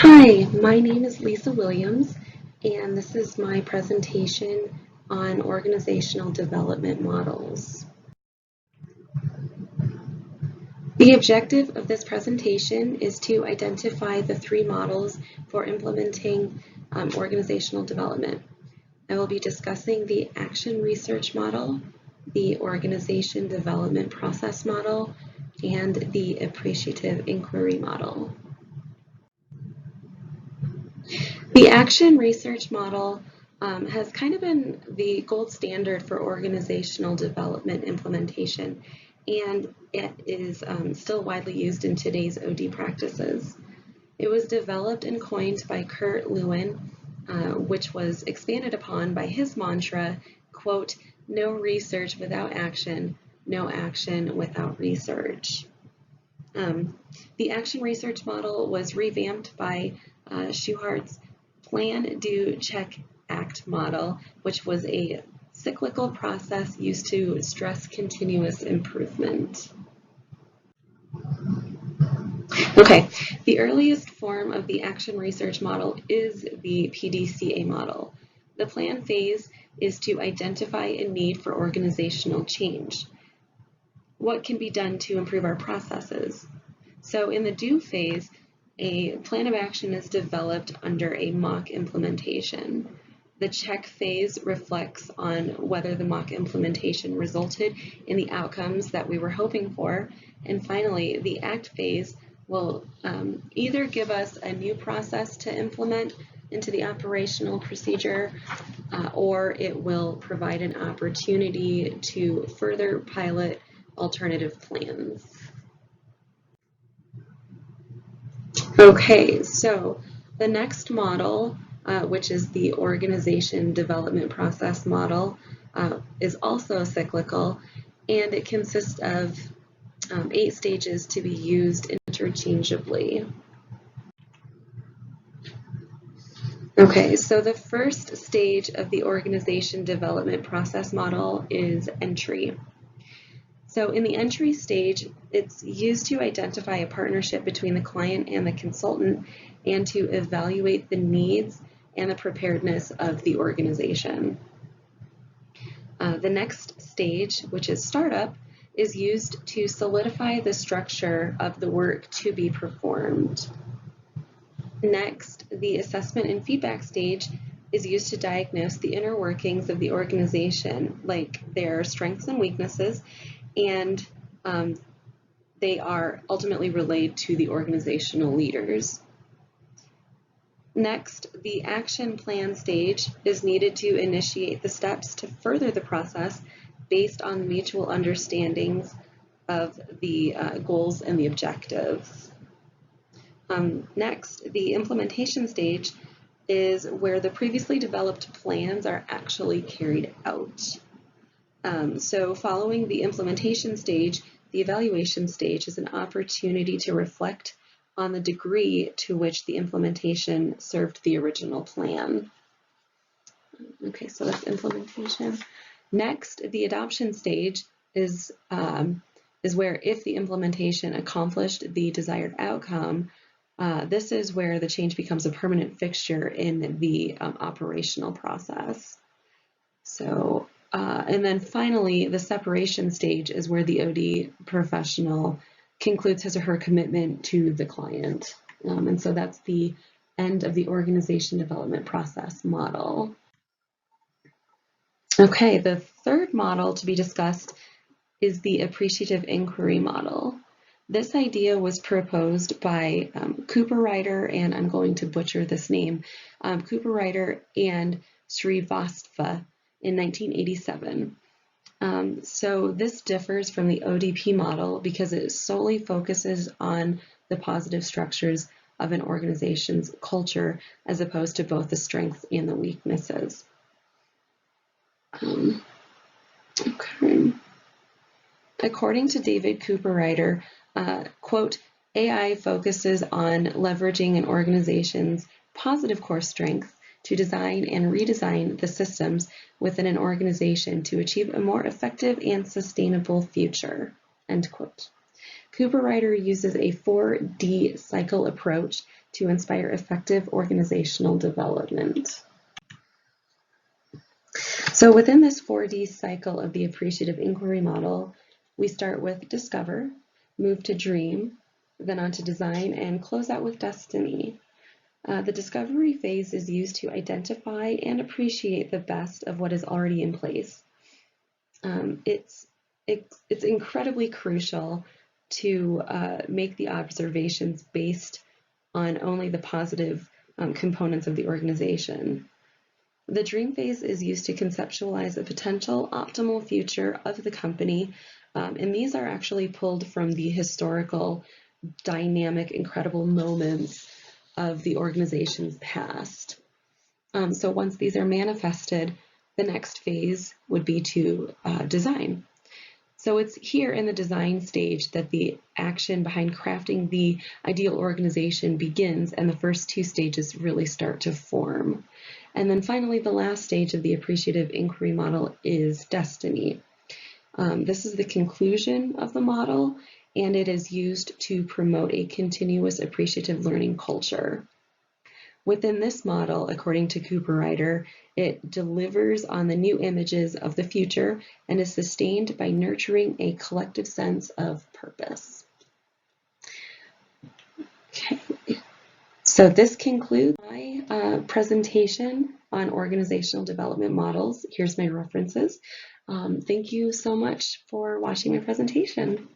Hi, my name is Lisa Williams, and this is my presentation on organizational development models. The objective of this presentation is to identify the three models for implementing organizational development. I will be discussing the action research model, the organization development process model, and the appreciative inquiry model. The action research model has kind of been the gold standard for organizational development implementation, and it is still widely used in today's OD practices. It was developed and coined by Kurt Lewin, which was expanded upon by his mantra, quote, "No research without action, no action without research." The action research model was revamped by Schuhart's Plan, Do, Check, Act model, which was a cyclical process used to stress continuous improvement. Okay, the earliest form of the action research model is the PDCA model. The plan phase is to identify a need for organizational change. What can be done to improve our processes? So in the do phase, a plan of action is developed under a mock implementation. The check phase reflects on whether the mock implementation resulted in the outcomes that we were hoping for. And finally, the act phase will either give us a new process to implement into the operational procedure, or it will provide an opportunity to further pilot alternative plans. Okay, so the next model, which is the organization development process model, is also cyclical, and it consists of 8 stages to be used interchangeably. Okay, so the first stage of the organization development process model is entry. So in the entry stage, it's used to identify a partnership between the client and the consultant and to evaluate the needs and the preparedness of the organization. The next stage, which is startup, is used to solidify the structure of the work to be performed. Next, the assessment and feedback stage is used to diagnose the inner workings of the organization, like their strengths and weaknesses, and they are ultimately relayed to the organizational leaders. Next, the action plan stage is needed to initiate the steps to further the process based on mutual understandings of the goals and the objectives. Next, the implementation stage is where the previously developed plans are actually carried out. So following the implementation stage, the evaluation stage is an opportunity to reflect on the degree to which the implementation served the original plan. Okay, so that's implementation. Next, the adoption stage is where if the implementation accomplished the desired outcome, this is where the change becomes a permanent fixture in the operational process. So, and then finally, the separation stage is where the OD professional concludes his or her commitment to the client. And so that's the end of the organization development process model. Okay, the third model to be discussed is the appreciative inquiry model. This idea was proposed by Cooperrider, and I'm going to butcher this name, Cooperrider and Srivastava in 1987. So this differs from the ODP model because it solely focuses on the positive structures of an organization's culture as opposed to both the strengths and the weaknesses. Okay. According to David Cooperrider, quote, AI focuses on leveraging an organization's positive core strength to design and redesign the systems within an organization to achieve a more effective and sustainable future, end quote. Cooperrider uses a 4D cycle approach to inspire effective organizational development. So within this 4D cycle of the appreciative inquiry model, we start with discover, move to dream, then on to design, and close out with destiny. The discovery phase is used to identify and appreciate the best of what is already in place. It's incredibly crucial to make the observations based on only the positive components of the organization. The dream phase is used to conceptualize a potential optimal future of the company, and these are actually pulled from the historical, dynamic, incredible moments of the organization's past. So once these are manifested, the next phase would be to design. So it's here in the design stage that the action behind crafting the ideal organization begins, and the first two stages really start to form. And then finally, the last stage of the appreciative inquiry model is destiny. This is the conclusion of the model, and it is used to promote a continuous appreciative learning culture. Within this model, according to Cooper-Ryder, it delivers on the new images of the future and is sustained by nurturing a collective sense of purpose. Okay, so this concludes my presentation on organizational development models. Here's my references. Thank you so much for watching my presentation.